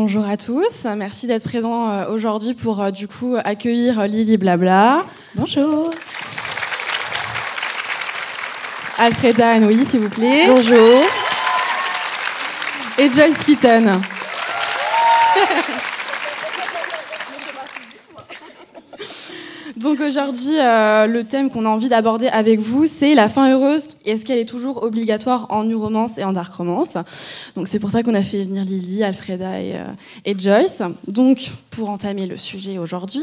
Bonjour à tous, merci d'être présents aujourd'hui pour du coup accueillir Lily Blabla. Bonjour. Alfreda Anoui, s'il vous plaît. Bonjour. Et Joyce Keaton. Donc aujourd'hui, le thème qu'on a envie d'aborder avec vous, c'est la fin heureuse. Est-ce qu'elle est toujours obligatoire en new romance et en dark romance? Donc c'est pour ça qu'on a fait venir Lily, Alfreda et Joyce. Donc pour entamer le sujet aujourd'hui,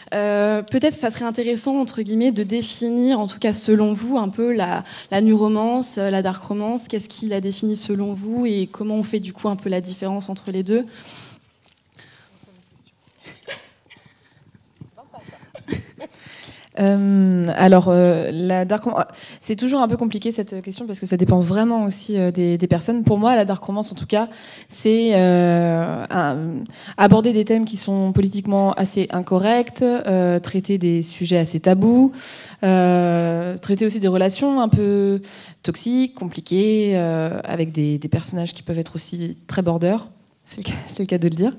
peut-être que ça serait intéressant entre guillemets de définir, en tout cas selon vous, un peu la new romance, la dark romance. Qu'est-ce qui la définit selon vous et comment on fait du coup un peu la différence entre les deux? La dark romance, c'est toujours un peu compliqué cette question parce que ça dépend vraiment aussi des personnes. Pour moi, la dark romance, en tout cas, c'est aborder des thèmes qui sont politiquement assez incorrects, traiter des sujets assez tabous, traiter aussi des relations un peu toxiques, compliquées, avec des personnages qui peuvent être aussi très border. C'est le cas de le dire.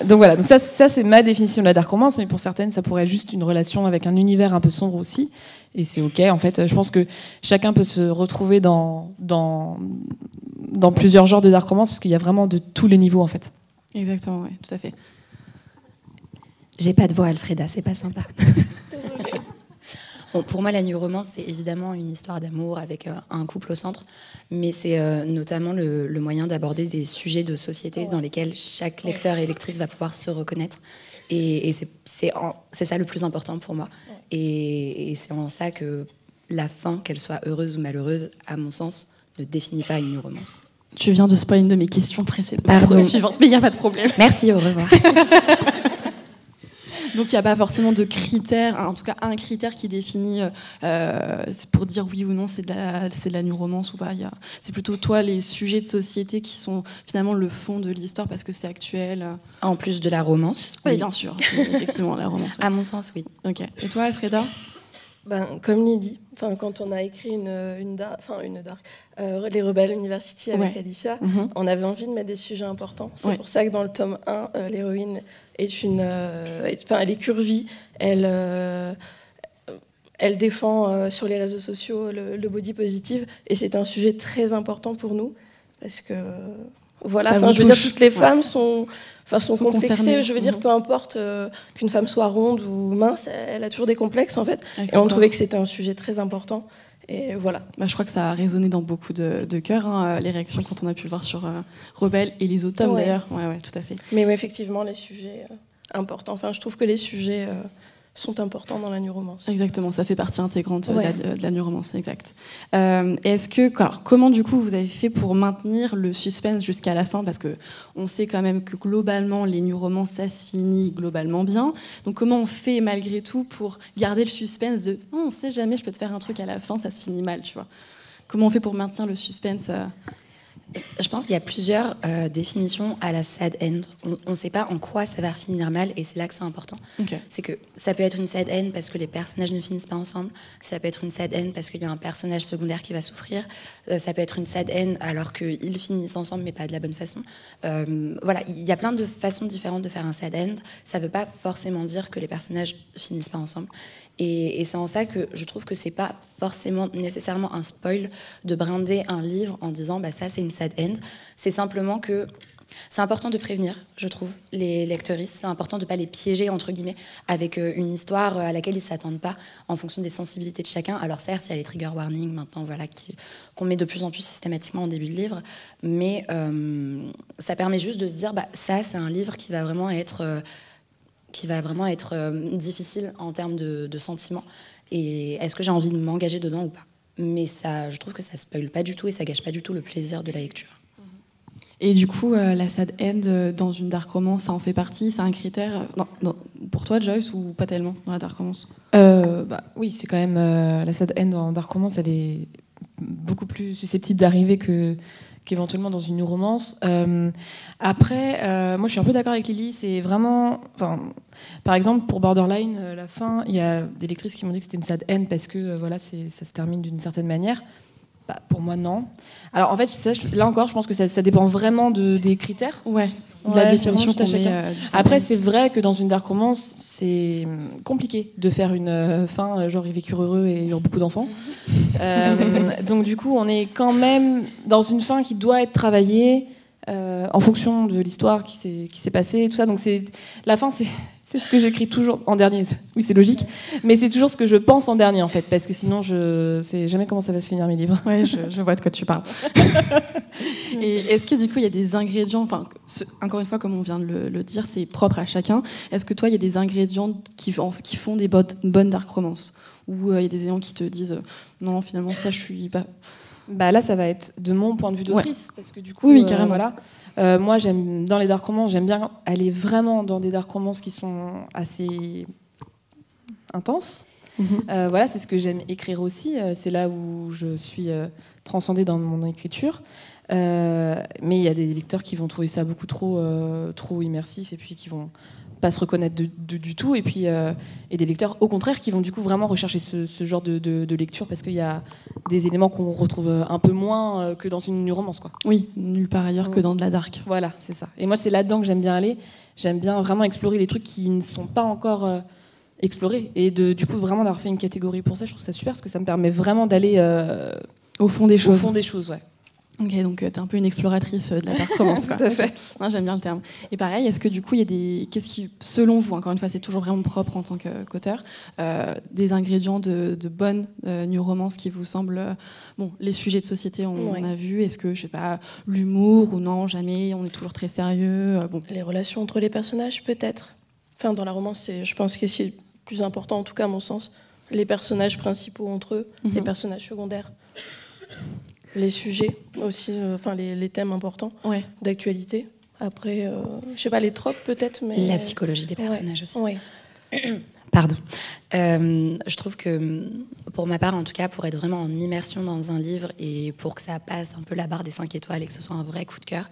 Donc voilà, donc ça c'est ma définition de la dark romance, mais pour certaines, ça pourrait être juste une relation avec un univers un peu sombre aussi. Et c'est OK, en fait. Je pense que chacun peut se retrouver dans plusieurs genres de dark romance, parce qu'il y a vraiment de tous les niveaux, en fait. Exactement, oui, tout à fait. J'ai pas de voix, Alfreda, c'est pas sympa. Désolée. Bon, pour moi, la new romance, c'est évidemment une histoire d'amour avec un couple au centre, mais c'est notamment le moyen d'aborder des sujets de société dans lesquels chaque lecteur et lectrice va pouvoir se reconnaître. Et c'est ça le plus important pour moi. Et c'est en ça que la fin, qu'elle soit heureuse ou malheureuse, à mon sens, ne définit pas une new romance. Tu viens de spoiler une de mes questions précédentes. Pardon. Suivante, mais il n'y a pas de problème. Merci, au revoir. Donc il n'y a pas forcément de critères, en tout cas un critère qui définit pour dire oui ou non c'est de la new romance ou pas. C'est plutôt toi les sujets de société qui sont finalement le fond de l'histoire parce que c'est actuel. En plus de la romance. Oui, bien sûr, effectivement la romance. Oui. À mon sens, oui. Ok. Et toi, Alfreda? Comme Lily, quand on a écrit Les Rebelles University avec Alicia, on avait envie de mettre des sujets importants. C'est pour ça que dans le tome 1, l'héroïne elle est curvie, elle défend sur les réseaux sociaux le body positive, et c'est un sujet très important pour nous parce que voilà, je veux dire, toutes les femmes sont complexées. Concernées. Je veux dire, peu importe qu'une femme soit ronde ou mince, elle a toujours des complexes en fait. Et on trouvait que c'était un sujet très important. Et voilà. Je crois que ça a résonné dans beaucoup de cœurs, les réactions quand on a pu le voir sur Rebelle et les autres tomes d'ailleurs. Ouais, tout à fait. Mais effectivement, les sujets importants. Je trouve que les sujets sont importants dans la new romance. Exactement, ça fait partie intégrante de la new romance, exact. Comment du coup vous avez fait pour maintenir le suspense jusqu'à la fin, parce que on sait quand même que globalement les new romances ça se finit globalement bien. Donc comment on fait malgré tout pour garder le suspense de on sait jamais, je peux te faire un truc à la fin, ça se finit mal, tu vois. Comment on fait pour maintenir le suspense Je pense qu'il y a plusieurs définitions à la sad end. On ne sait pas en quoi ça va finir mal, et c'est là que c'est important. Okay. C'est que ça peut être une sad end parce que les personnages ne finissent pas ensemble, ça peut être une sad end parce qu'il y a un personnage secondaire qui va souffrir, ça peut être une sad end alors qu'ils finissent ensemble mais pas de la bonne façon. Voilà, il y a plein de façons différentes de faire un sad end. Ça ne veut pas forcément dire que les personnages finissent pas ensemble. Et c'est en ça que je trouve que c'est pas forcément nécessairement un spoil de brinder un livre en disant ça c'est une sad end. C'est simplement que c'est important de prévenir, je trouve, les lecteuristes. C'est important de ne pas les piéger, entre guillemets, avec une histoire à laquelle ils ne s'attendent pas en fonction des sensibilités de chacun. Alors certes, il y a les trigger warnings maintenant, qu'on met de plus en plus systématiquement en début de livre, mais ça permet juste de se dire ça c'est un livre qui va vraiment être difficile en termes de sentiments. Et est-ce que j'ai envie de m'engager dedans ou pas? Mais ça, je trouve que ça spoil pas du tout et ça gâche pas du tout le plaisir de la lecture. Et du coup, la sad end dans une dark romance, ça en fait partie? C'est un critère non, pour toi, Joyce, ou pas tellement dans la dark romance? Oui, c'est quand même la sad end en dark romance, elle est beaucoup plus susceptible d'arriver qu'éventuellement dans une new romance. Après, moi je suis un peu d'accord avec Lily, c'est vraiment... par exemple, pour Borderline, la fin, il y a des lectrices qui m'ont dit que c'était une sad end parce que ça se termine d'une certaine manière. Pour moi, non. Alors, en fait, là encore, je pense que ça dépend vraiment des critères. Ouais, de la définition qu'on met. Après, c'est vrai que dans une dark romance, c'est compliqué de faire une fin, genre ils vécurent heureux et eurent beaucoup d'enfants. Donc, du coup, on est quand même dans une fin qui doit être travaillée en fonction de l'histoire qui s'est passée, tout ça. Donc, la fin, c'est ce que j'écris toujours en dernier. Oui, c'est logique. Mais c'est toujours ce que je pense en dernier, en fait. Parce que sinon, je sais jamais comment ça va se finir, mes livres. Oui, je vois de quoi tu parles. Et est-ce que, du coup, il y a des ingrédients... Enfin, encore une fois, comme on vient de le dire, c'est propre à chacun. Est-ce que toi, il y a des ingrédients qui font des bonnes dark romances? Ou il y a des éléments qui te disent non, finalement, ça, je suis pas... Là, ça va être de mon point de vue d'autrice, parce que du coup, oui, carrément. Voilà. Moi, dans les dark romances, j'aime bien aller vraiment dans des dark romances qui sont assez intenses. Voilà, c'est ce que j'aime écrire aussi. C'est là où je suis transcendée dans mon écriture. Mais il y a des lecteurs qui vont trouver ça beaucoup trop immersif et puis qui vont pas se reconnaître du tout, et puis et des lecteurs au contraire qui vont du coup vraiment rechercher ce genre de lecture, parce qu'il y a des éléments qu'on retrouve un peu moins que dans une romance, quoi. Oui, nulle part ailleurs que dans de la dark. Voilà, c'est ça. Et moi, c'est là-dedans que j'aime bien aller. J'aime bien vraiment explorer des trucs qui ne sont pas encore explorés, et du coup vraiment d'avoir fait une catégorie pour ça, je trouve ça super, parce que ça me permet vraiment d'aller au fond des choses. Au fond des choses, ouais. Ok, donc t'es un peu une exploratrice de la dark romance, quoi. Tout à fait. Non, j'aime bien le terme. Et pareil, est-ce que du coup, il y a qu'est-ce qui, selon vous, encore une fois, c'est toujours vraiment propre en tant qu'auteur, des ingrédients de bonne new romance qui vous semblent, les sujets de société, on a vu. Est-ce que, je sais pas, l'humour ou non, jamais, on est toujours très sérieux. Les relations entre les personnages, peut-être. Enfin, dans la romance, je pense que c'est plus important, en tout cas à mon sens, les personnages principaux entre eux, les personnages secondaires. Les sujets aussi, les thèmes importants d'actualité. Après, je sais pas, les tropes peut-être, mais... La psychologie des personnages aussi. Ouais. Pardon. Je trouve que, pour ma part en tout cas, pour être vraiment en immersion dans un livre et pour que ça passe un peu la barre des 5 étoiles et que ce soit un vrai coup de cœur,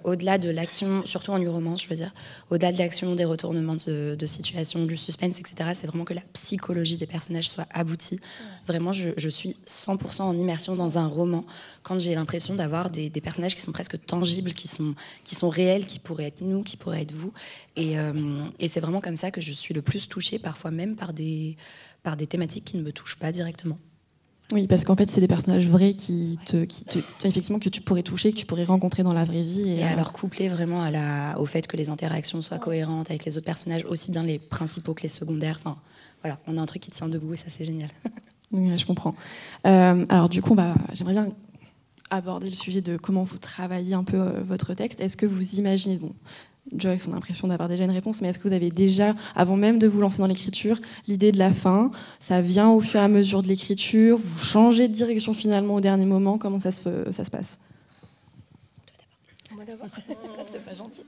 au-delà de l'action, surtout en new romance, je veux dire, au-delà de l'action, des retournements de situation, du suspense, etc., c'est vraiment que la psychologie des personnages soit aboutie. Vraiment, je suis 100% en immersion dans un roman quand j'ai l'impression d'avoir des personnages qui sont presque tangibles, qui sont réels, qui pourraient être nous, qui pourraient être vous. Et c'est vraiment comme ça que je suis le plus touchée, parfois même par des thématiques qui ne me touchent pas directement. Oui, parce qu'en fait, c'est des personnages vrais effectivement, que tu pourrais toucher, que tu pourrais rencontrer dans la vraie vie. Et alors couplé vraiment au fait que les interactions soient cohérentes avec les autres personnages, aussi bien les principaux que les secondaires. Enfin, voilà, on a un truc qui tient debout et ça, c'est génial. Oui, je comprends. Alors du coup, j'aimerais bien aborder le sujet de comment vous travaillez un peu votre texte. Est-ce que vous imaginez... Joyce, on a l'impression d'avoir déjà une réponse, mais est-ce que vous avez déjà, avant même de vous lancer dans l'écriture, l'idée de la fin? Ça vient au fur et à mesure de l'écriture? Vous changez de direction finalement au dernier moment? Comment ça se passe? Moi d'abord. C'est pas gentil.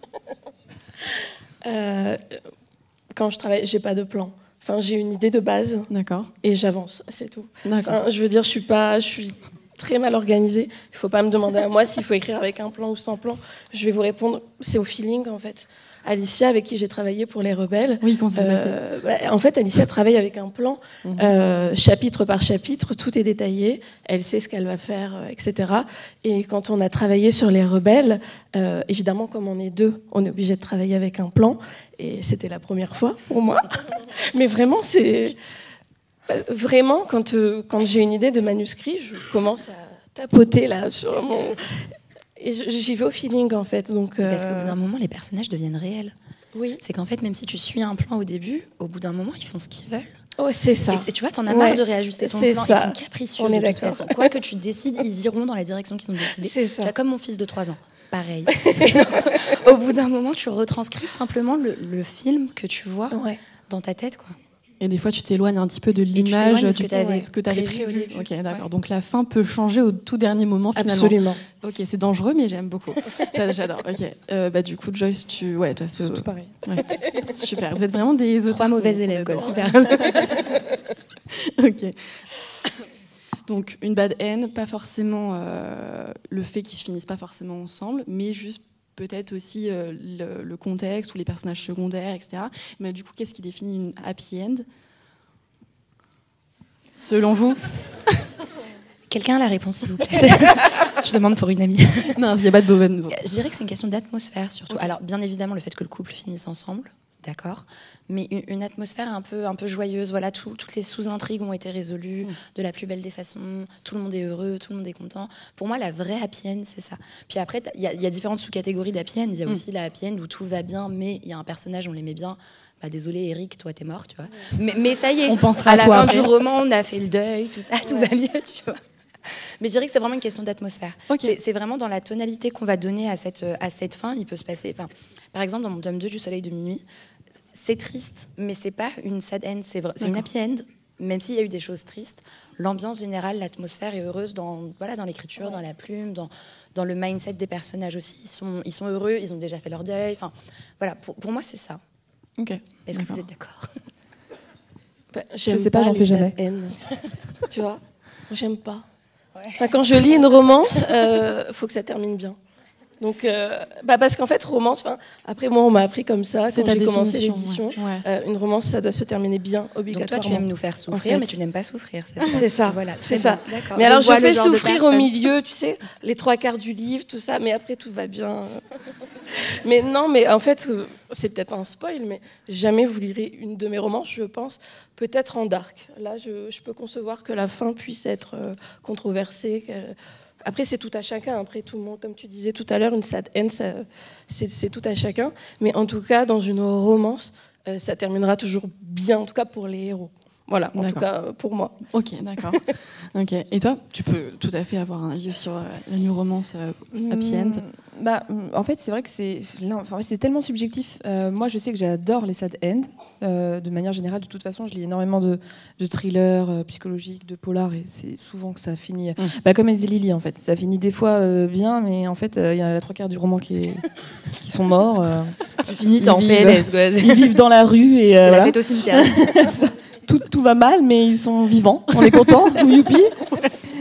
Quand je travaille, j'ai pas de plan. Enfin, j'ai une idée de base. D'accord. Et j'avance, c'est tout. D'accord. Enfin, je veux dire, je suis très mal organisée. Il ne faut pas me demander à moi s'il faut écrire avec un plan ou sans plan. Je vais vous répondre, c'est au feeling en fait. Alicia, avec qui j'ai travaillé pour Les Rebelles, oui, comment ça s'est passé ? En fait, Alicia travaille avec un plan, chapitre par chapitre, tout est détaillé, elle sait ce qu'elle va faire, etc. Et quand on a travaillé sur Les Rebelles, évidemment, comme on est deux, on est obligé de travailler avec un plan, et c'était la première fois pour moi. Mais vraiment, c'est... Vraiment, quand j'ai une idée de manuscrit, je commence à tapoter là sur mon... Et j'y vais au feeling, en fait. Donc, Parce qu'au bout d'un moment, les personnages deviennent réels. Oui. C'est qu'en fait, même si tu suis un plan au début, au bout d'un moment, ils font ce qu'ils veulent. Oh, c'est ça. Et tu vois, t'en as marre de réajuster ton plan. Ça. Ils sont capricieux de toute façon. Quoi que tu décides, ils iront dans la direction qu'ils ont décidé. C'est ça. Tu vois, comme mon fils de 3 ans. Pareil. Donc, au bout d'un moment, tu retranscris simplement le film que tu vois dans ta tête, quoi. Et des fois, tu t'éloignes un petit peu de l'image, de ce que tu avais prévu au début. Ok, d'accord. Ouais. Donc la fin peut changer au tout dernier moment, finalement. Absolument. Ok, c'est dangereux, mais j'aime beaucoup. J'adore. Ok. Du coup, Joyce, toi, c'est tout pareil. Ouais. Super. Vous êtes vraiment des auteurs. 3 mauvais élèves, quoi. Super. Ok. Donc une bad end, pas forcément le fait qu'ils se finissent pas forcément ensemble, mais juste peut-être aussi le contexte ou les personnages secondaires, etc. Mais du coup, qu'est-ce qui définit une happy end, selon vous? Quelqu'un a la réponse, s'il vous plaît? Je demande pour une amie. Non, il n'y a pas de bonne. Je dirais que c'est une question d'atmosphère, surtout. Okay. Alors, bien évidemment, le fait que le couple finisse ensemble, d'accord, mais une atmosphère un peu joyeuse. Voilà, toutes les sous-intrigues ont été résolues de la plus belle des façons. Tout le monde est heureux, tout le monde est content. Pour moi, la vraie happy end, c'est ça. Puis après, il y a différentes sous-catégories d'happy end. Il y a aussi la happy end où tout va bien, mais il y a un personnage, on l'aimait bien. Bah, désolé Eric, toi t'es mort, tu vois. Mais ça y est, on pensera à la fin du roman, on a fait le deuil, tout ça, tout va mieux, tu vois. Mais je dirais que c'est vraiment une question d'atmosphère. Okay. C'est vraiment dans la tonalité qu'on va donner à cette fin. Il peut se passer. Par exemple, dans mon tome 2 du Soleil de minuit, c'est triste, mais c'est pas une sad end, c'est une happy end. Même s'il y a eu des choses tristes, l'ambiance générale, l'atmosphère est heureuse dans l'écriture, dans la plume, dans le mindset des personnages aussi. Ils sont heureux, ils ont déjà fait leur deuil. Enfin, voilà, pour moi, c'est ça. Okay. Est-ce que vous êtes d'accord? Je sais pas, j'en fais jamais. Tu vois, j'aime pas. Ouais. Enfin, quand je lis une romance, faut que ça termine bien. Donc, parce qu'en fait, romance. Après, moi, on m'a appris comme ça quand j'ai commencé l'édition. Ouais. Une romance, ça doit se terminer bien, obligatoirement. Donc toi, tu aimes nous faire souffrir, mais tu n'aimes pas souffrir. C'est ça. Voilà, c'est ça. Mais alors, je fais souffrir au milieu, tu sais, les 3/4 du livre, tout ça. Mais après, tout va bien. Mais non, mais en fait, c'est peut-être un spoil, mais jamais vous lirez une de mes romances, je pense, peut-être en dark. Là, je peux concevoir que la fin puisse être controversée. Après, c'est tout à chacun. Après, tout le monde, comme tu disais tout à l'heure, une sad end, c'est tout à chacun. Mais en tout cas, dans une romance, ça terminera toujours bien, en tout cas pour les héros. Voilà, en tout cas pour moi. Ok, d'accord. Okay. Et toi, tu peux tout à fait avoir un avis sur la new romance happy end. En fait, c'est vrai que c'est tellement subjectif. Moi, je sais que j'adore les sad end. De manière générale, de toute façon, je lis énormément de thrillers psychologiques, de polars, et c'est souvent que ça finit comme Elsie Lily, en fait. Ça finit des fois bien, mais en fait, il y a la 3/4 du roman qui sont morts. Tu finis, t'es en PLS, quoi. Ils vivent dans la rue et c'est la fête au cimetière. Tout va mal, mais ils sont vivants. On est contents, youpi.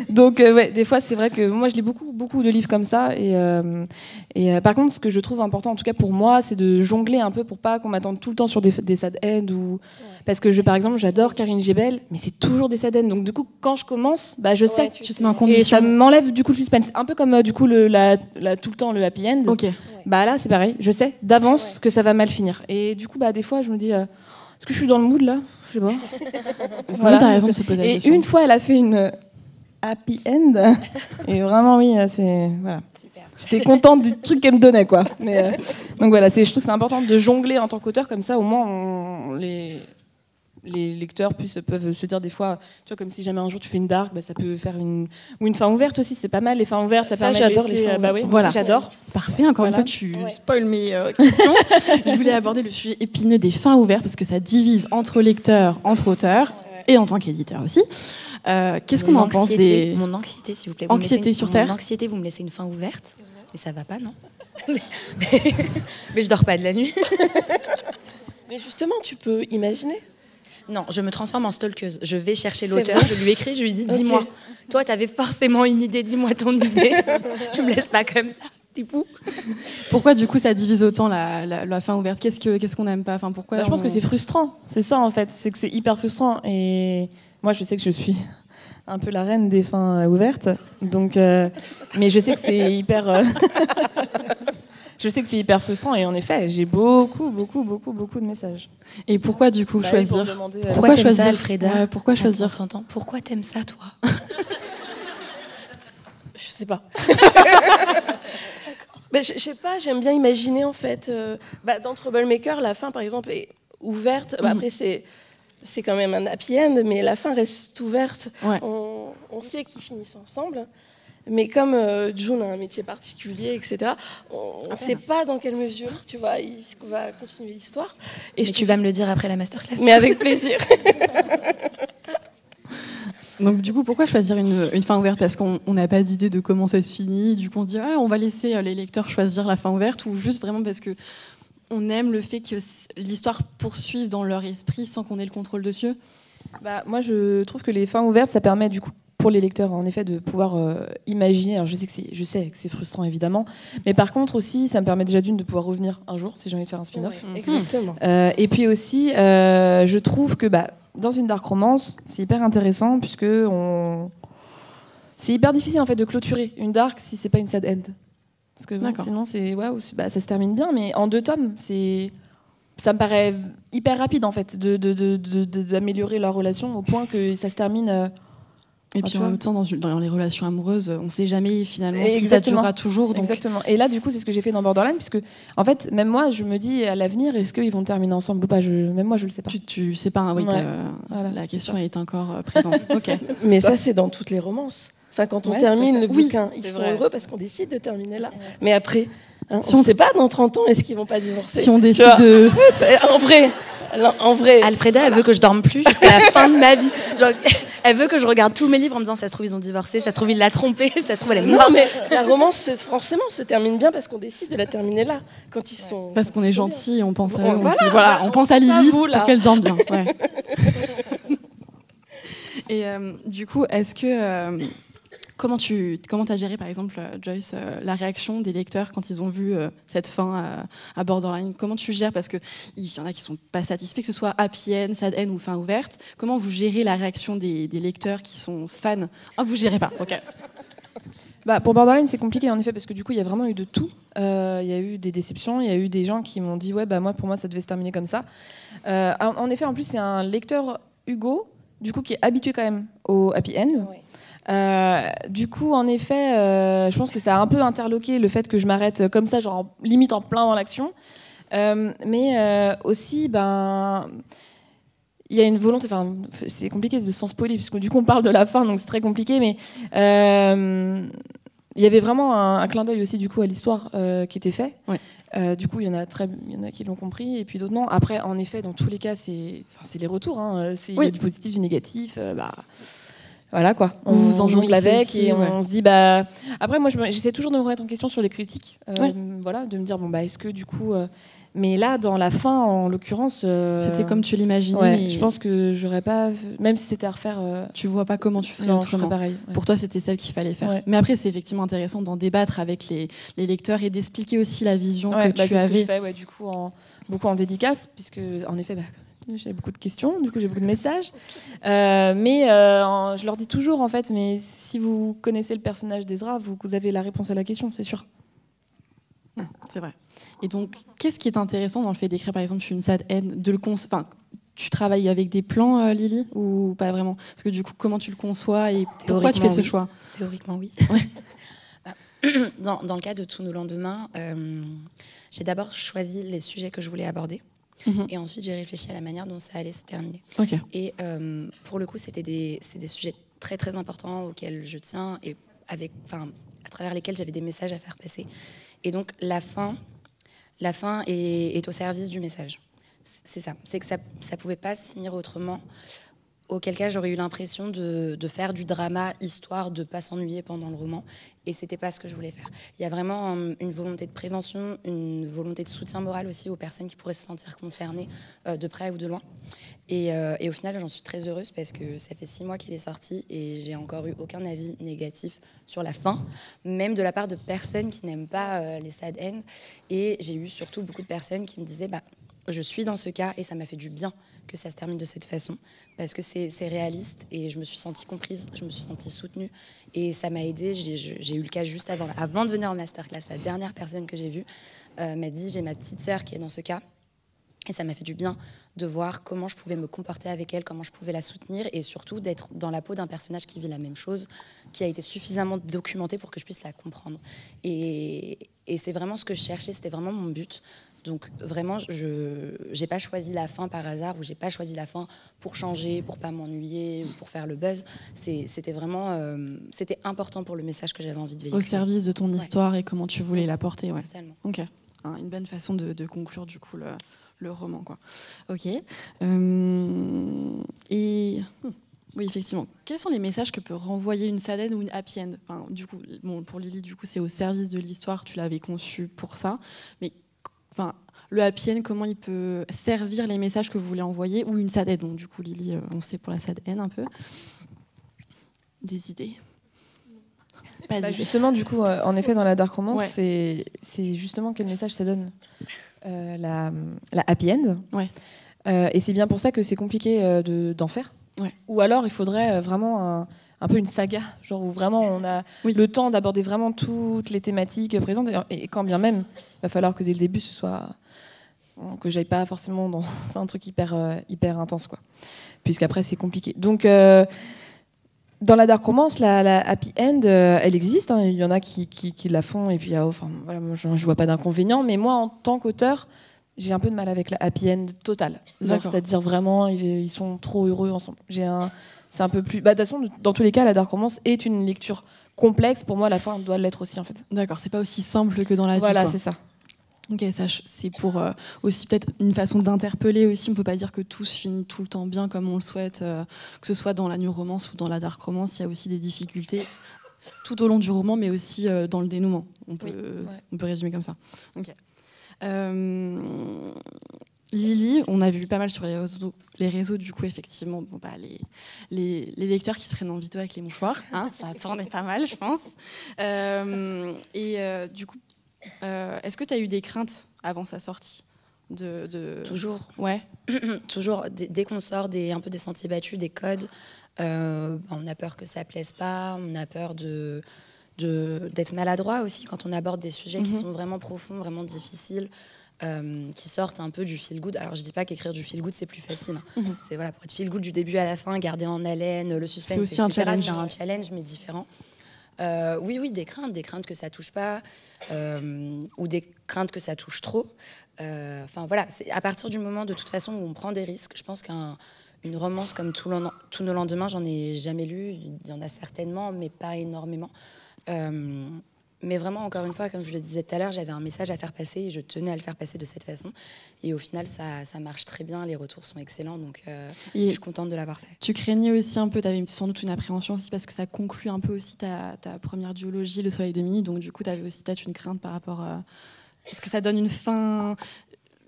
Donc, des fois, c'est vrai que moi, je lis beaucoup de livres comme ça. Et par contre, ce que je trouve important, en tout cas pour moi, c'est de jongler un peu pour pas qu'on m'attende tout le temps sur des sad ends. Parce que, par exemple, j'adore Karine Jebel, mais c'est toujours des sad ends. Donc, du coup, quand je commence, je sais. Tu te mets en condition. Et ça m'enlève, du coup, le suspense. Un peu comme, du coup, tout le temps, le happy end. Okay. Là, c'est pareil. Je sais d'avance que ça va mal finir. Et du coup, des fois, je me dis, est-ce que je suis dans le mood, là? Je sais pas. Voilà. T'as raison de se poser la question. Et une fois, elle a fait une happy end. Et vraiment, oui, c'est... Voilà. Super. J'étais contente du truc qu'elle me donnait, quoi. Mais, donc voilà, je trouve que c'est important de jongler en tant qu'auteur, comme ça, au moins, les lecteurs peuvent se dire des fois, tu vois, comme si jamais un jour tu fais une dark, ça peut faire une fin ouverte aussi, c'est pas mal, les fins ouvertes, ça permet j'adore de laisser, les fins ouvertes. Voilà. J'adore. Parfait, encore une fois, tu spoil mes questions. Je voulais aborder le sujet épineux des fins ouvertes, parce que ça divise entre lecteurs, entre auteurs, et en tant qu'éditeur aussi. Qu'est-ce qu'on en pense des... Mon anxiété, s'il vous plaît. Anxiété sur Terre. Mon anxiété, vous me laissez une fin ouverte, mais ça va pas, non? mais je dors pas de la nuit. Mais justement, tu peux imaginer. Non, je me transforme en stalkeuse. Je vais chercher l'auteur, je lui écris, je lui dis, dis-moi. Toi, t'avais forcément une idée, dis-moi ton idée. Tu me laisses pas comme ça, t'es fou. Pourquoi, du coup, ça divise autant la fin ouverte? Qu'est-ce qu'on n'aime pas? Pourquoi je pense que c'est frustrant. C'est ça, en fait. C'est que c'est hyper frustrant. Et moi, je sais que je suis un peu la reine des fins ouvertes. Donc, mais je sais que c'est hyper... Je sais que c'est hyper frustrant et en effet, j'ai beaucoup de messages. Et pourquoi du coup choisir Pourquoi choisir, Alfreda? Pourquoi choisir? Pourquoi t'aimes ça, toi? Je sais pas. Mais je sais pas, j'aime bien imaginer en fait. Dans Troublemaker, la fin par exemple est ouverte. Après c'est quand même un happy end, mais la fin reste ouverte. Ouais. On sait qu'ils finissent ensemble. Mais comme June a un métier particulier, etc., on ne sait pas dans quelle mesure, tu vois, il va continuer l'histoire. Et tu vas me le dire après la masterclass. Mais avec plaisir. Donc du coup, pourquoi choisir une fin ouverte? Parce qu'on n'a pas d'idée de comment ça se finit. Du coup, on se dit, on va laisser les lecteurs choisir la fin ouverte, ou juste vraiment parce que on aime le fait que l'histoire poursuive dans leur esprit sans qu'on ait le contrôle dessus. Moi, je trouve que les fins ouvertes, ça permet du coup pour les lecteurs, en effet, de pouvoir imaginer. Alors, je sais que c'est frustrant, évidemment. Mais par contre, aussi, ça me permet déjà de pouvoir revenir un jour, si j'ai envie de faire un spin-off. Ouais, exactement. Et puis aussi, je trouve que dans une dark romance, c'est hyper intéressant, puisque c'est hyper difficile en fait de clôturer une dark si c'est pas une sad end. Parce que sinon ça se termine bien, mais en 2 tomes, ça me paraît hyper rapide en fait d'améliorer leur relation au point que ça se termine. Et puis en même temps, dans les relations amoureuses, on ne sait jamais finalement si ça durera toujours. Donc... Exactement. Et là, du coup, c'est ce que j'ai fait dans Borderline, puisque en fait, même moi, je me dis à l'avenir, est-ce qu'ils vont terminer ensemble ou pas ? Même moi, je le sais pas. Tu sais pas, oui. Voilà, la question est encore présente. Okay. Mais ça, c'est dans toutes les romances. Enfin, quand on termine le bouquin, ils sont heureux parce qu'on décide de terminer là. Mais après, si on ne sait pas dans 30 ans, est-ce qu'ils vont pas divorcer ? Si on décide de... En vrai. Alfreda, elle veut que je dorme plus jusqu'à la fin de ma vie. Genre, elle veut que je regarde tous mes livres en me disant ça se trouve ils ont divorcé, ça se trouve il l'a trompé, ça se trouve elle est morte. Non mais la romance forcément se termine bien parce qu'on décide de la terminer là quand ils sont. Parce qu'on est gentil, on pense à eux, on pense à Lily pour qu'elle dorme bien. Ouais. Et du coup, est-ce que comment t'as géré, par exemple, Joyce, la réaction des lecteurs quand ils ont vu cette fin à Borderline ? Comment tu gères ? Parce qu'il y en a qui ne sont pas satisfaits, que ce soit happy end, sad end ou fin ouverte. Comment vous gérez la réaction des lecteurs qui sont fans ? Ah, vous ne gérez pas, ok. Pour Borderline, c'est compliqué, en effet, parce que du coup, il y a vraiment eu de tout. Il y a eu des déceptions, il y a eu des gens qui m'ont dit « Ouais, pour moi, ça devait se terminer comme ça. » En effet, en plus, c'est un lecteur Hugo, du coup, qui est habitué quand même au happy end. Oui. Du coup, en effet, je pense que ça a un peu interloqué le fait que je m'arrête comme ça, genre limite en plein dans l'action. Mais aussi, il y a une volonté. Enfin, c'est compliqué de s'en spoiler puisque du coup on parle de la fin, donc c'est très compliqué. Mais il y avait vraiment un clin d'œil aussi du coup à l'histoire qui était fait. Ouais. Du coup, il y en a qui l'ont compris et puis d'autres non. Après, en effet, dans tous les cas, c'est les retours. Hein. Il y a du positif, du négatif. Voilà quoi, on vous en jongle avec aussi, et on se dit après moi j'essaie toujours de me remettre en question sur les critiques, voilà, de me dire est-ce que du coup mais là dans la fin en l'occurrence c'était comme tu l'imaginais, mais je pense que j'aurais pas, même si c'était à refaire, tu vois pas comment tu ferais autrement. Pareil, pour toi c'était celle qu'il fallait faire, mais après c'est effectivement intéressant d'en débattre avec les lecteurs et d'expliquer aussi la vision que tu avais. Ce que je fais, du coup beaucoup en dédicace, puisque en effet j'ai beaucoup de questions, du coup j'ai beaucoup de messages, mais je leur dis toujours en fait, mais si vous connaissez le personnage d'Ezra, vous avez la réponse à la question, c'est sûr. C'est vrai. Et donc, qu'est-ce qui est intéressant dans le fait d'écrire par exemple une sad end, tu travailles avec des plans, Lily, ou pas vraiment ? Parce que du coup, comment tu le conçois et pourquoi tu fais ce choix ? Théoriquement, oui. Dans le cas de Tous nos lendemains, j'ai d'abord choisi les sujets que je voulais aborder. Et ensuite, j'ai réfléchi à la manière dont ça allait se terminer. Okay. Et pour le coup, c'est des sujets très, très importants auxquels je tiens et à travers lesquels j'avais des messages à faire passer. Et donc, la fin est au service du message. C'est ça. C'est que ça ne pouvait pas se finir autrement. Auquel cas, j'aurais eu l'impression de faire du drama, histoire de ne pas s'ennuyer pendant le roman. Et ce n'était pas ce que je voulais faire. Il y a vraiment une volonté de prévention, une volonté de soutien moral aussi aux personnes qui pourraient se sentir concernées de près ou de loin. Et au final, j'en suis très heureuse parce que ça fait 6 mois qu'il est sorti et j'ai encore eu aucun avis négatif sur la fin, même de la part de personnes qui n'aiment pas les sad ends. Et j'ai eu surtout beaucoup de personnes qui me disaient je suis dans ce cas et ça m'a fait du bien que ça se termine de cette façon, parce que c'est réaliste et je me suis sentie comprise, je me suis sentie soutenue et ça m'a aidée. J'ai eu le cas juste avant de venir en masterclass, la dernière personne que j'ai vue m'a dit j'ai ma petite sœur qui est dans ce cas et ça m'a fait du bien de voir comment je pouvais me comporter avec elle, comment je pouvais la soutenir et surtout d'être dans la peau d'un personnage qui vit la même chose, qui a été suffisamment documenté pour que je puisse la comprendre. Et c'est vraiment ce que je cherchais, c'était vraiment mon but. Donc vraiment, je n'ai pas choisi la fin par hasard ou j'ai pas choisi la fin pour changer, pour pas m'ennuyer ou pour faire le buzz. C'était vraiment c'était important pour le message que j'avais envie de véhiculer. Au service de ton histoire et comment tu voulais l'apporter. Ouais. Totalement. Ok. Une bonne façon de conclure du coup le roman, quoi. Ok. Oui, effectivement. Quels sont les messages que peut renvoyer une sad end ou une happy end ? Du coup, pour Lily, du coup, c'est au service de l'histoire. Tu l'avais conçu pour ça, mais le happy end, comment il peut servir les messages que vous voulez envoyer, ou une sad end. Donc du coup, Lily, on sait pour la sad end un peu. Des idées. Justement, du coup, en effet, dans la dark romance, c'est justement quel message ça donne. La happy end. Ouais. Et c'est bien pour ça que c'est compliqué d'en faire. Ouais. Ou alors, il faudrait vraiment un peu une saga, genre où vraiment on a le temps d'aborder vraiment toutes les thématiques présentes, et quand bien même, il va falloir que dès le début, ce soit que j'aille pas forcément dans c'est un truc hyper intense, quoi. Puisqu'après c'est compliqué. Donc dans la dark romance, la happy end, elle existe. Hein. Il y en a qui la font, et puis voilà, moi, je vois pas d'inconvénient. Mais moi, en tant qu'auteur, j'ai un peu de mal avec la happy end totale. C'est-à-dire vraiment, ils sont trop heureux ensemble. C'est un peu plus. De toute façon, dans tous les cas, la dark romance est une lecture complexe. Pour moi, la fin doit l'être aussi, en fait. D'accord, c'est pas aussi simple que dans la vie. Voilà, quoi. C'est ça. Ok, ça, c'est pour aussi peut-être une façon d'interpeller aussi. On peut pas dire que tout se finit tout le temps bien comme on le souhaite, que ce soit dans la new romance ou dans la dark romance. Il y a aussi des difficultés tout au long du roman, mais aussi dans le dénouement. On peut résumer comme ça. Ok. Lily, on a vu pas mal sur les réseaux du coup, effectivement, les lecteurs qui se prennent en vidéo avec les mouchoirs, hein, ça a tourné pas mal, je pense. Du coup, est-ce que tu as eu des craintes avant sa sortie Toujours. Ouais. Toujours. Dès qu'on sort un peu des sentiers battus, des codes, on a peur que ça plaise pas, on a peur d'être maladroit aussi quand on aborde des sujets qui sont vraiment profonds, vraiment difficiles. Qui sortent un peu du feel good. Alors je dis pas qu'écrire du feel good c'est plus facile. C'est pour être feel good du début à la fin, garder en haleine, le suspense. C'est aussi un challenge. C'est un challenge mais différent. Oui, des craintes que ça touche pas, ou des craintes que ça touche trop. Voilà, c'est à partir du moment de toute façon où on prend des risques. Je pense qu'une romance comme Tous nos lendemains, j'en ai jamais lu. Il y en a certainement, mais pas énormément. Mais vraiment, encore une fois, comme je le disais tout à l'heure, j'avais un message à faire passer et je tenais à le faire passer de cette façon. Et au final, ça marche très bien, les retours sont excellents, donc je suis contente de l'avoir fait. Tu craignais aussi un peu, tu avais sans doute une appréhension aussi parce que ça conclut un peu aussi ta première duologie, Le Soleil de minuit, donc du coup, tu avais aussi peut-être une crainte par rapport à... Est-ce que ça donne une fin...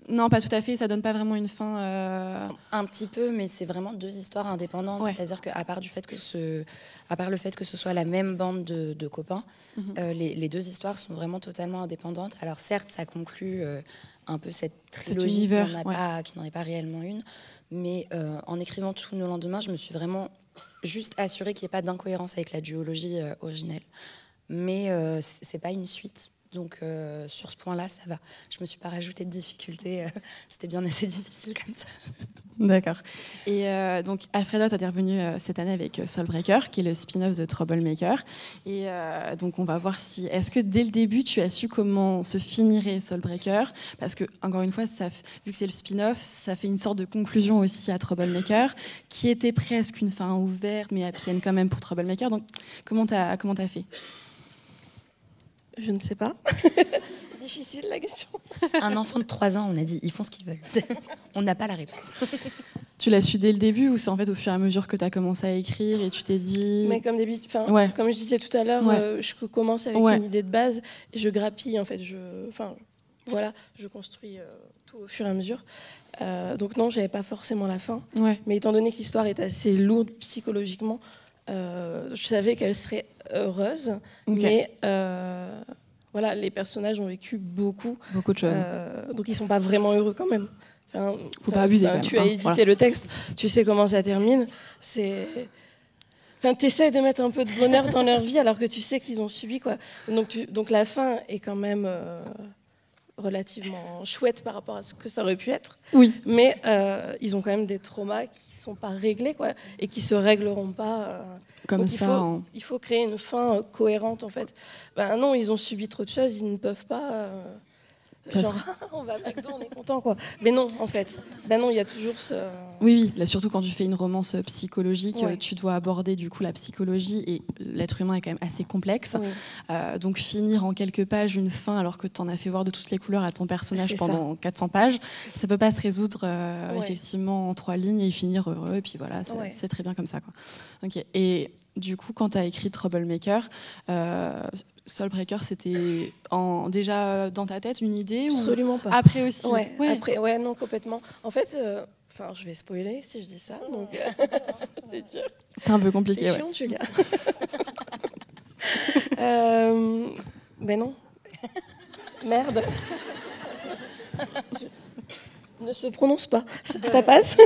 Non, pas tout à fait, ça donne pas vraiment une fin... Un petit peu, mais c'est vraiment deux histoires indépendantes, c'est-à-dire qu'à part le fait que ce soit la même bande de copains, les deux histoires sont vraiment totalement indépendantes. Alors certes, ça conclut un peu cette trilogie qui n'en est pas réellement une, mais en écrivant Tous nos lendemains, je me suis vraiment juste assurée qu'il n'y ait pas d'incohérence avec la duologie originelle. Mais c'est pas une suite. Donc sur ce point-là, ça va. Je me suis pas rajouté de difficultés. C'était bien assez difficile comme ça. D'accord. Et donc Alfredo, tu es revenu cette année avec Soulbreaker, qui est le spin-off de Troublemaker. Et donc on va voir si... Est-ce que dès le début, tu as su comment se finirait Soulbreaker ? Parce que, encore une fois, vu que c'est le spin-off, ça fait une sorte de conclusion aussi à Troublemaker, qui était presque une fin ouverte, mais happy end quand même pour Troublemaker. Donc comment t'as fait ? Je ne sais pas. Difficile la question. Un enfant de 3 ans, on a dit, ils font ce qu'ils veulent. On n'a pas la réponse. Tu l'as su dès le début ou c'est en fait au fur et à mesure que tu as commensé à écrire et tu t'es dit... Mais comme je disais tout à l'heure, je commence avec une idée de base et je grappille en fait. Je construis tout au fur et à mesure. Donc non, j'avais pas forcément la fin. Mais étant donné que l'histoire est assez lourde psychologiquement, je savais qu'elle serait heureuse, mais les personnages ont vécu beaucoup de choses. Donc ils sont pas vraiment heureux quand même. Faut pas abuser. Tu as édité le texte, tu sais comment ça termine. Tu essaies de mettre un peu de bonheur dans leur vie alors que tu sais qu'ils ont subi quoi. Donc la fin est quand même relativement chouette par rapport à ce que ça aurait pu être. Oui. Mais ils ont quand même des traumas qui sont pas réglés quoi, et qui se régleront pas. Comme donc ça. Il faut créer une fin cohérente en fait. Non, ils ont subi trop de choses, ils ne peuvent pas. On va à McDo, on est content quoi. Mais non, en fait, non, il y a toujours ce. Oui, là, surtout quand tu fais une romance psychologique, tu dois aborder du coup la psychologie et l'être humain est quand même assez complexe. Donc finir en quelques pages une fin alors que tu en as fait voir de toutes les couleurs à ton personnage pendant 400 pages, ça peut pas se résoudre effectivement en 3 lignes et finir heureux. Et puis voilà, c'est très bien comme ça quoi. Ok. Et du coup, quand tu as écrit Troublemaker, Soulbreaker, c'était déjà dans ta tête une idée ou... Absolument pas. Après aussi. Après, non, complètement. En fait, je vais spoiler si je dis ça, donc c'est dur. C'est un peu compliqué. C'est chiant, Julia. Mais non. Merde. Ne se prononce pas. Ça passe.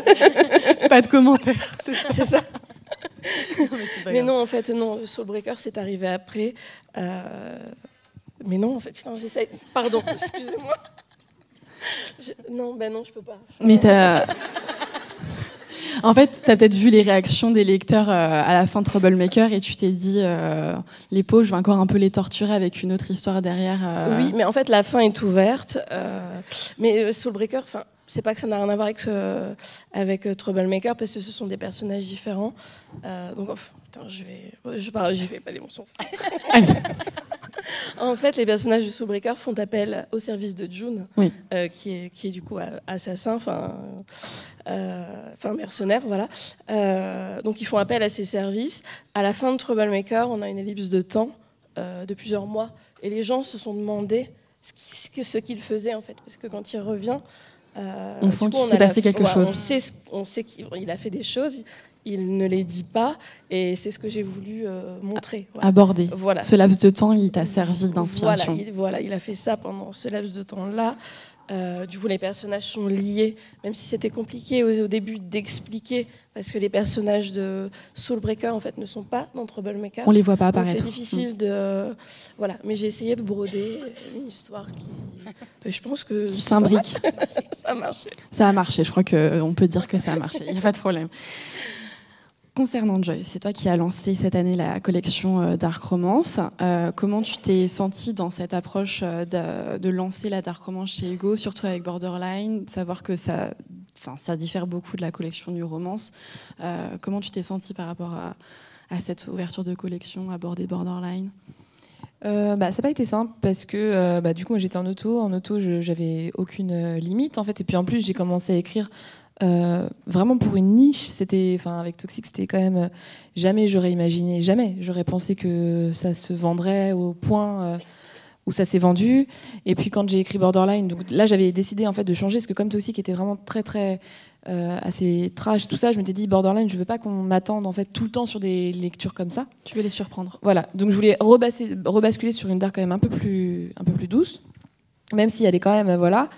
Pas de commentaires. C'est ça. Mais non, en fait, non. Soulbreaker, c'est arrivé après. Mais non, en fait, putain, j'essaie. Pardon, excusez-moi. Non, je peux pas. Mais en fait, tu as peut-être vu les réactions des lecteurs à la fin de Troublemaker et tu t'es dit, les pauvres, je vais encore un peu les torturer avec une autre histoire derrière. Oui, mais en fait, la fin est ouverte. Mais Soulbreaker, c'est pas que ça n'a rien à voir avec Troublemaker, parce que ce sont des personnages différents. Donc, putain, je vais pas les mensonges. En fait, les personnages de Soulbreaker font appel au service de June, oui. qui est du coup assassin, mercenaire, voilà. Donc ils font appel à ses services. À la fin de Troublemaker, on a une ellipse de temps de plusieurs mois, et les gens se sont demandé ce qu'il faisait en fait, parce que quand il revient, on sent qu'il s'est passé quelque chose. On sait qu'il a fait des choses. Il ne les dit pas, et c'est ce que j'ai voulu montrer. Voilà. Aborder. Voilà. Ce laps de temps, il t'a servi d'inspiration. Voilà, il a fait ça pendant ce laps de temps-là. Du coup, les personnages sont liés, même si c'était compliqué au début d'expliquer, parce que les personnages de Soulbreaker, en fait, ne sont pas dans Troublemaker. On les voit pas apparaître. C'est difficile de... Voilà, mais j'ai essayé de broder une histoire qui... Je pense que... Qui s'imbrique. Ça a marché. Ça a marché, je crois qu'on peut dire que ça a marché, il n'y a pas de problème. Concernant Joyce, c'est toi qui as lancé cette année la collection Dark Romance. Comment tu t'es sentie dans cette approche de lancer la Dark Romance chez Hugo, surtout avec Borderline, savoir que ça diffère beaucoup de la collection New Romance. Comment tu t'es sentie par rapport à cette ouverture de collection, aborder Borderline? Ça n'a pas été simple parce que du coup j'étais en auto. En auto, j'avais aucune limite en fait. Et puis en plus, j'ai commencé à écrire vraiment pour une niche. Avec Toxic, c'était quand même jamais j'aurais pensé que ça se vendrait au point où ça s'est vendu. Et puis quand j'ai écrit Borderline, donc là j'avais décidé en fait de changer, parce que comme Toxic était vraiment très très assez trash, tout ça, je m'étais dit Borderline, je veux pas qu'on m'attende en fait tout le temps sur des lectures comme ça. Tu veux les surprendre. Voilà, donc je voulais rebasculer sur une dark quand même un peu plus douce, même si elle est quand même voilà.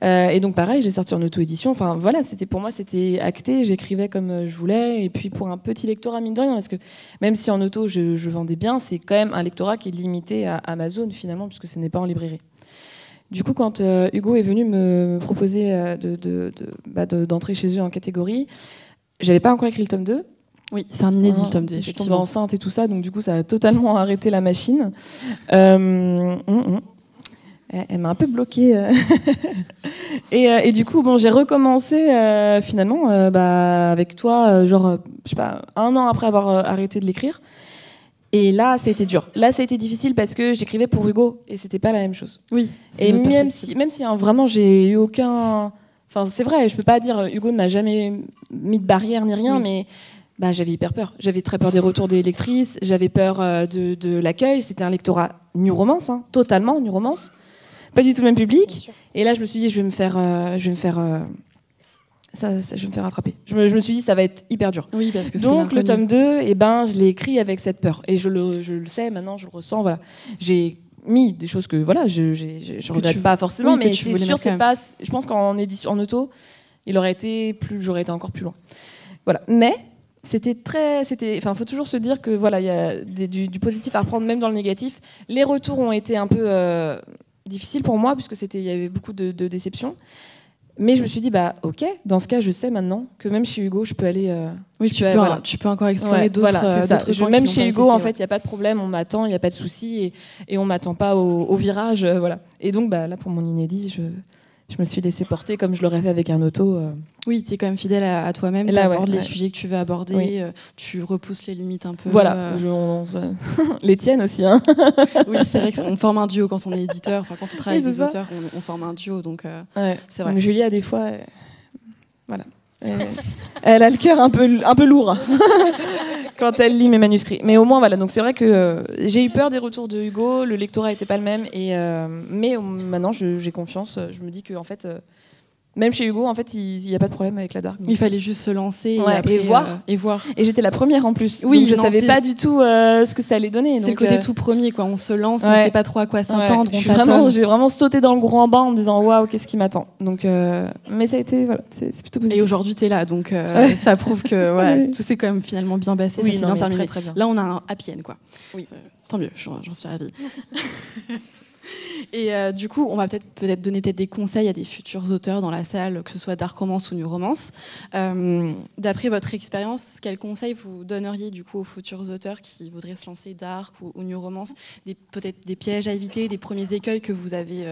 Et donc pareil, j'ai sorti en auto-édition. Enfin voilà, pour moi c'était acté. J'écrivais comme je voulais, et puis pour un petit lectorat mine de rien, parce que même si en auto je vendais bien, c'est quand même un lectorat qui est limité à Amazon finalement, puisque ce n'est pas en librairie. Du coup, quand Hugo est venu me proposer d'entrer chez eux en catégorie, j'avais pas encore écrit le tome 2. Oui, c'est un inédit le tome 2. Je suis tombée enceinte et tout ça, donc du coup ça a totalement arrêté la machine. Elle m'a un peu bloquée. Et du coup, j'ai recommencé finalement avec toi, je sais pas, 1 an après avoir arrêté de l'écrire. Et là, ça a été dur. Là, ça a été difficile parce que j'écrivais pour Hugo et c'était pas la même chose. Oui. Et même si vraiment j'ai eu aucun... Enfin, c'est vrai, je peux pas dire Hugo ne m'a jamais mis de barrière ni rien, mais j'avais hyper peur. J'avais très peur des retours des lectrices, j'avais peur de l'accueil. C'était un lectorat New Romance, totalement New Romance. Pas du tout le même public. Et là, je me suis dit, je vais me faire rattraper. Je me suis dit, ça va être hyper dur. Oui, parce que donc le tome 2, je l'ai écrit avec cette peur. Et je le sais maintenant, je le ressens. Voilà. J'ai mis des choses que voilà, je regrette pas forcément, mais c'est sûr, c'est pas. Je pense qu'en édition, en auto, j'aurais été encore plus loin. Voilà. Mais faut toujours se dire que voilà, il y a du positif à reprendre, même dans le négatif. Les retours ont été un peu difficiles pour moi, puisque il y avait beaucoup de déceptions. Mais je me suis dit, ok, dans ce cas, je sais maintenant que même chez Hugo, je peux aller... tu peux encore explorer d'autres même chez Hugo, en fait, il n'y a pas de problème, on m'attend, il n'y a pas de souci, et on ne m'attend pas au virage. Voilà. Et donc, là, pour mon inédit, je me suis laissée porter comme je l'aurais fait avec un auto. Oui, tu es quand même fidèle à toi-même, tu abordes les sujets que tu veux aborder, tu repousses les limites un peu. Voilà, les tiennes aussi. Hein. Oui, c'est vrai qu'on forme un duo quand on est éditeur, quand on travaille avec des auteurs, on forme un duo, donc c'est vrai. Donc, Julie, a des fois, voilà. Elle a le cœur un peu lourd quand elle lit mes manuscrits. Mais au moins, voilà. Donc c'est vrai que j'ai eu peur des retours de Hugo, le lectorat n'était pas le même, mais maintenant j'ai confiance. Je me dis que en fait, Même chez Hugo, en fait, il n'y a pas de problème avec la dark. Il fallait juste se lancer et voir. Et j'étais la première en plus. Oui, donc je savais pas du tout ce que ça allait donner. C'est le côté tout premier, quoi. On se lance, on sait pas trop à quoi s'attendre. J'ai vraiment sauté dans le grand bain en me disant waouh, qu'est-ce qui m'attend. Donc, mais ça a été, voilà, c'est plutôt positif. Et aujourd'hui, tu es là, donc ça prouve que tout s'est quand même finalement bien passé. Oui, ça s'est bien terminé. Très bien. Là, on a un happy end, quoi. Oui. Tant mieux, j'en suis ravie. Et du coup, on va peut-être donner des conseils à des futurs auteurs dans la salle, que ce soit dark romance ou new romance. D'après votre expérience, quels conseils vous donneriez du coup aux futurs auteurs qui voudraient se lancer dark ou new romance, peut-être des pièges à éviter, des premiers écueils que vous avez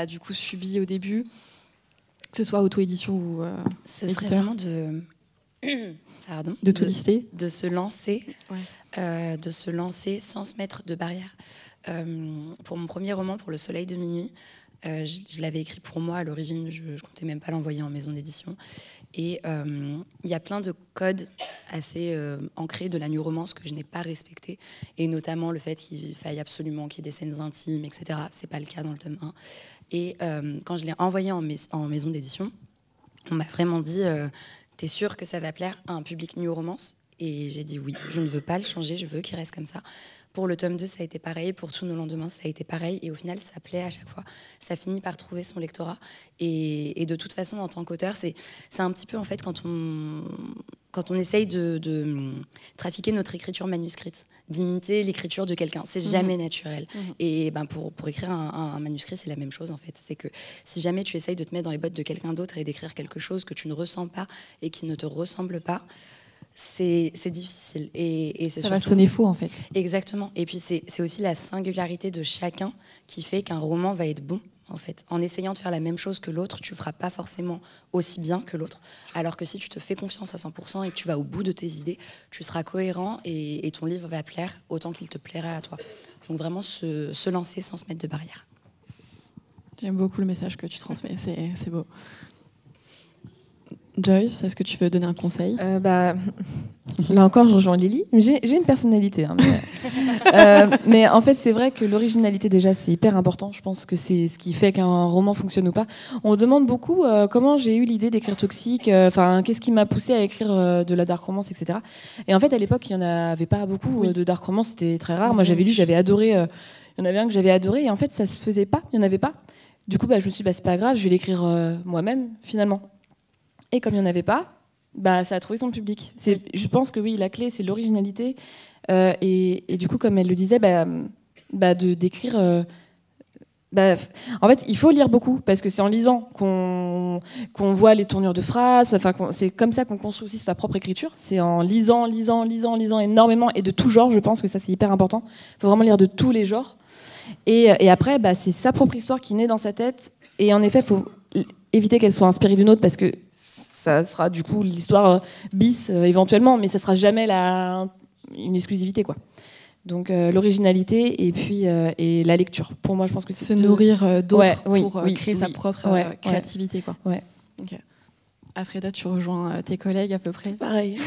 du coup subis au début, que ce soit auto-édition ou ce serait vraiment de tout lister, de se lancer sans se mettre de barrières. Pour mon premier roman, pour Le Soleil de minuit, je l'avais écrit pour moi à l'origine, je ne comptais même pas l'envoyer en maison d'édition. Et il y a plein de codes assez ancrés de la new romance que je n'ai pas respectés, et notamment le fait qu'il faille absolument qu'il y ait des scènes intimes, etc. Ce n'est pas le cas dans le tome 1. Et quand je l'ai envoyé en maison d'édition, on m'a vraiment dit t'es sûre que ça va plaire à un public new romance? Et j'ai dit oui, je ne veux pas le changer, je veux qu'il reste comme ça. Pour le tome 2, ça a été pareil. Pour Tous nos lendemains, ça a été pareil. Et au final, ça plaît à chaque fois. Ça finit par trouver son lectorat. Et de toute façon, en tant qu'auteur, c'est un petit peu, en fait, quand on essaye de trafiquer notre écriture manuscrite, d'imiter l'écriture de quelqu'un. C'est jamais naturel. Et pour écrire un manuscrit, c'est la même chose, en fait. C'est que si jamais tu essayes de te mettre dans les bottes de quelqu'un d'autre et d'écrire quelque chose que tu ne ressens pas et qui ne te ressemble pas, c'est difficile. Et ça va sonner faux, en fait. Exactement. Et puis, c'est aussi la singularité de chacun qui fait qu'un roman va être bon, en fait. En essayant de faire la même chose que l'autre, tu ne feras pas forcément aussi bien que l'autre. Alors que si tu te fais confiance à 100% et que tu vas au bout de tes idées, tu seras cohérent et ton livre va plaire autant qu'il te plaira à toi. Donc vraiment, se lancer sans se mettre de barrière. J'aime beaucoup le message que tu transmets, c'est beau. Joyce, est-ce que tu veux donner un conseil? Là encore, je rejoins Lily. J'ai une personnalité. Hein, mais en fait, c'est vrai que l'originalité, déjà, c'est hyper important. Je pense que c'est ce qui fait qu'un roman fonctionne ou pas. On demande beaucoup comment j'ai eu l'idée d'écrire Toxique, qu'est-ce qui m'a poussé à écrire de la dark romance, etc. Et en fait, à l'époque, il n'y en avait pas beaucoup de dark romance. C'était très rare. Moi, j'avais lu, j'avais adoré. Il y en avait un que j'avais adoré. Et en fait, ça se faisait pas. Il n'y en avait pas. Du coup, je me suis dit, c'est pas grave, je vais l'écrire moi-même, finalement. Et comme il n'y en avait pas, ça a trouvé son public. Je pense que oui, la clé, c'est l'originalité. Et du coup, comme elle le disait, d'écrire... en fait, il faut lire beaucoup, parce que c'est en lisant qu'on voit les tournures de phrases. C'est comme ça qu'on construit aussi sa propre écriture. C'est en lisant énormément, et de tout genre. Je pense que ça, c'est hyper important. Il faut vraiment lire de tous les genres. Et après, c'est sa propre histoire qui naît dans sa tête. Et en effet, il faut éviter qu'elle soit inspirée d'une autre, parce que ça sera du coup l'histoire bis éventuellement, mais ça sera jamais une exclusivité, quoi. Donc l'originalité et puis et la lecture. Pour moi, je pense que c'est se nourrir d'autres pour créer sa propre créativité, quoi. Ouais. Okay. Freda, tu rejoins tes collègues à peu près? Pareil.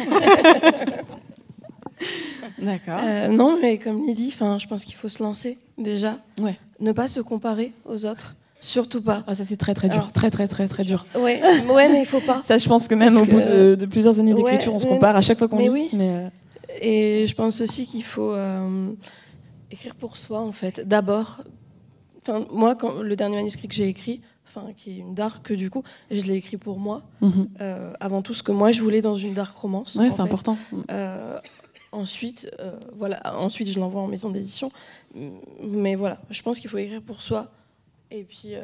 D'accord. Non, mais comme Lily, je pense qu'il faut se lancer déjà. Ouais. Ne pas se comparer aux autres. Surtout pas. Ça, c'est très très dur. Alors, très dur. Ouais, mais il faut pas. Ça, je pense que même au bout de plusieurs années d'écriture, on se compare à chaque fois qu'on lit. Oui. Et je pense aussi qu'il faut écrire pour soi, en fait. D'abord, moi, le dernier manuscrit que j'ai écrit, qui est une dark, du coup, je l'ai écrit pour moi. Avant tout, ce que moi, je voulais dans une dark romance. Ouais, c'est important. Ensuite, ensuite, je l'envoie en maison d'édition. Mais voilà, je pense qu'il faut écrire pour soi. Et puis...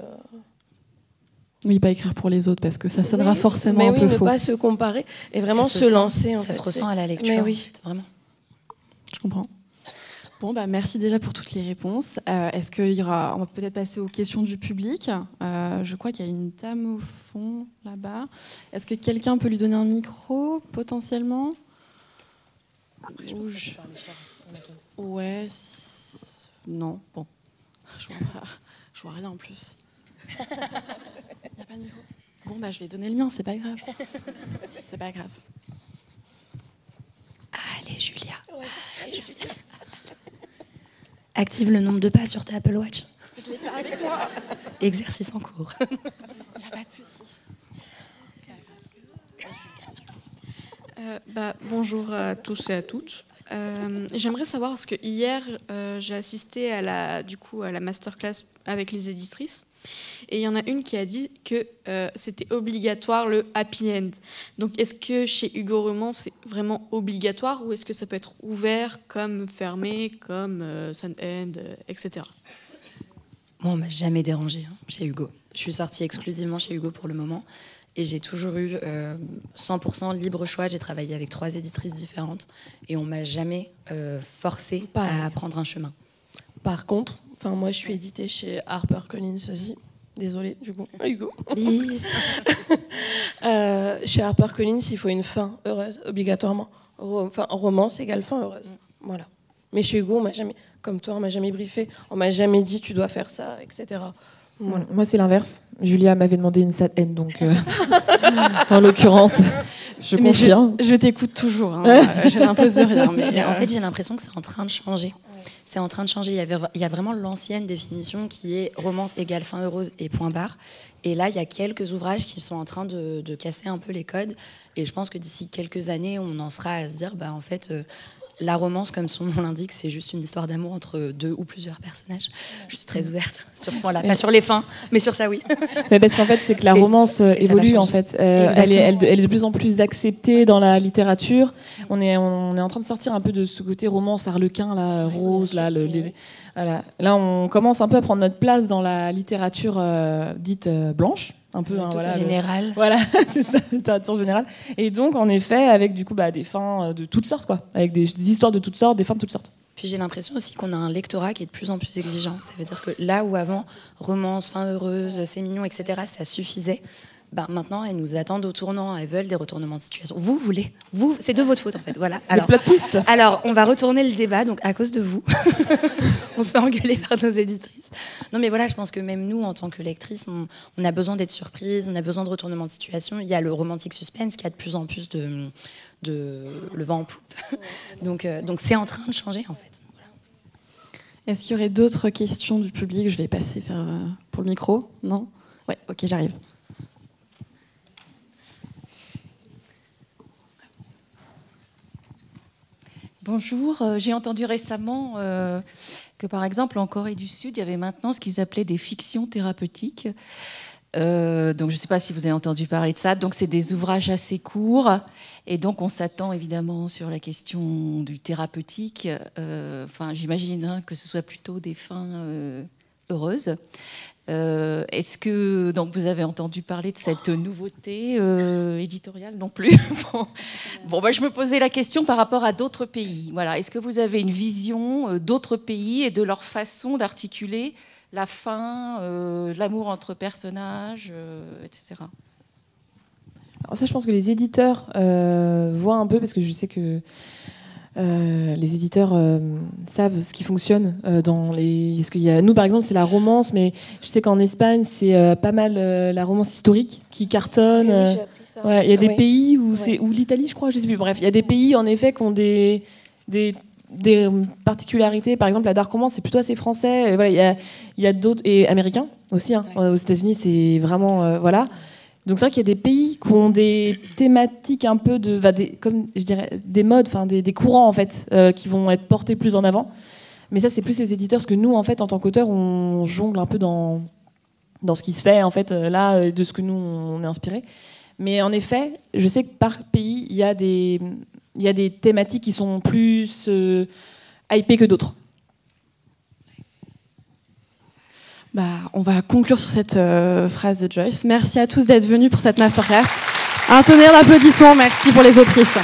Oui, pas écrire pour les autres, parce que ça sonnera forcément un peu faux. Ne pas se comparer et vraiment se lancer. Ça se ressent à la lecture, oui. En fait, vraiment. Je comprends. Bon, merci déjà pour toutes les réponses. Est-ce qu'il y aura... On va peut-être passer aux questions du public. Je crois qu'il y a une dame au fond, là-bas. Est-ce que quelqu'un peut lui donner un micro, potentiellement? Après, je pense que tu parles fort. Ouais, non, bon. Je vois rien en plus. Il n'y a pas de micro. Bon, je vais donner le mien, c'est pas grave. C'est pas grave. Allez, Julia. Allez, Julia. Active le nombre de pas sur ta Apple Watch. Je l'ai fait avec moi. Exercice en cours. Il n'y a pas de souci. Bonjour à tous et à toutes. J'aimerais savoir, parce que hier, j'ai assisté à la masterclass avec les éditrices, et il y en a une qui a dit que c'était obligatoire le happy end. Donc, est-ce que chez Hugo Roman, c'est vraiment obligatoire, ou est-ce que ça peut être ouvert, comme fermé, comme sad end, etc. Moi, on m'a jamais dérangé chez Hugo. Je suis sortie exclusivement chez Hugo pour le moment. Et j'ai toujours eu 100% libre choix. J'ai travaillé avec 3 éditrices différentes et on m'a jamais forcé à prendre un chemin. Par contre, moi je suis éditée chez HarperCollins aussi. Désolée, du coup. Hugo. Chez HarperCollins, il faut une fin heureuse, obligatoirement. Romance égale fin heureuse. Voilà. Mais chez Hugo, on m'a jamais, comme toi, on m'a jamais briefé. On m'a jamais dit tu dois faire ça, etc. Voilà. Moi, c'est l'inverse. Julia m'avait demandé une sad end, donc en l'occurrence, je confirme. Je t'écoute toujours. Je n'impose rien. Mais en fait, j'ai l'impression que c'est en train de changer. C'est en train de changer. Il y a vraiment l'ancienne définition qui est romance égale fin heureuse et point barre. Et là, il y a quelques ouvrages qui sont en train de casser un peu les codes. Et je pense que d'ici quelques années, on en sera à se dire, en fait... la romance, comme son nom l'indique, c'est juste une histoire d'amour entre 2 ou plusieurs personnages. Je suis très ouverte sur ce point-là. Pas sur les fins, mais sur ça, oui. Mais parce qu'en fait, c'est que la romance évolue, en fait. Elle est de plus en plus acceptée dans la littérature. On est en train de sortir un peu de ce côté romance harlequin, là, rose, là, voilà. Là, on commence un peu à prendre notre place dans la littérature dite blanche. Un peu générale. Voilà, c'est ça, littérature générale. Et donc, en effet, avec du coup des fins de toutes sortes, quoi, avec des histoires de toutes sortes, des fins de toutes sortes. Puis j'ai l'impression aussi qu'on a un lectorat qui est de plus en plus exigeant. Ça veut dire que là où avant, romance, fin heureuse, c'est mignon, etc., ça suffisait. Maintenant, elles nous attendent au tournant. Elles veulent des retournements de situation. Vous voulez. C'est de votre faute, en fait. Voilà. Alors, le plot twist. Alors, on va retourner le débat, donc à cause de vous. On se fait engueuler par nos éditrices. Non, mais voilà, je pense que même nous, en tant que lectrices, on a besoin d'être surprises, on a besoin de retournements de situation. Il y a le romantique suspense qui a de plus en plus de le vent en poupe. Donc c'est en train de changer, en fait. Voilà. Est-ce qu'il y aurait d'autres questions du public ? Je vais passer pour le micro. Non ? Ouais, ok, j'arrive. Bonjour, j'ai entendu récemment que par exemple en Corée du Sud, il y avait maintenant ce qu'ils appelaient des fictions thérapeutiques. Donc je ne sais pas si vous avez entendu parler de ça. Donc c'est des ouvrages assez courts et donc on s'attend évidemment sur la question du thérapeutique. J'imagine que ce soit plutôt des fins heureuses. Est-ce que donc vous avez entendu parler de cette nouveauté éditoriale non plus? Je me posais la question par rapport à d'autres pays. Voilà, est-ce que vous avez une vision d'autres pays et de leur façon d'articuler la fin, l'amour entre personnages, etc. Alors ça, je pense que les éditeurs voient un peu, parce que je sais que les éditeurs savent ce qui fonctionne parce qu'il y a, nous par exemple c'est la romance, mais je sais qu'en Espagne c'est pas mal la romance historique qui cartonne. Oui, j'ai appris ça. Il y a des pays où ou l'Italie, je crois, je sais plus. Bref, il y a des pays en effet qui ont des particularités. Par exemple, la dark romance, c'est plutôt assez français. Et voilà, il y a d'autres, et américains aussi. Aux États-Unis, c'est vraiment voilà. Donc c'est vrai qu'il y a des pays qui ont des thématiques un peu comme je dirais des modes, des courants en fait, qui vont être portés plus en avant. Mais ça c'est plus les éditeurs, parce que nous en fait en tant qu'auteurs on jongle un peu dans ce qui se fait en fait là, de ce que nous on est inspiré. Mais en effet, je sais que par pays il y a des thématiques qui sont plus hypées que d'autres. On va conclure sur cette phrase de Joyce. Merci à tous d'être venus pour cette masterclass. Un tonnerre d'applaudissements. Merci pour les autrices.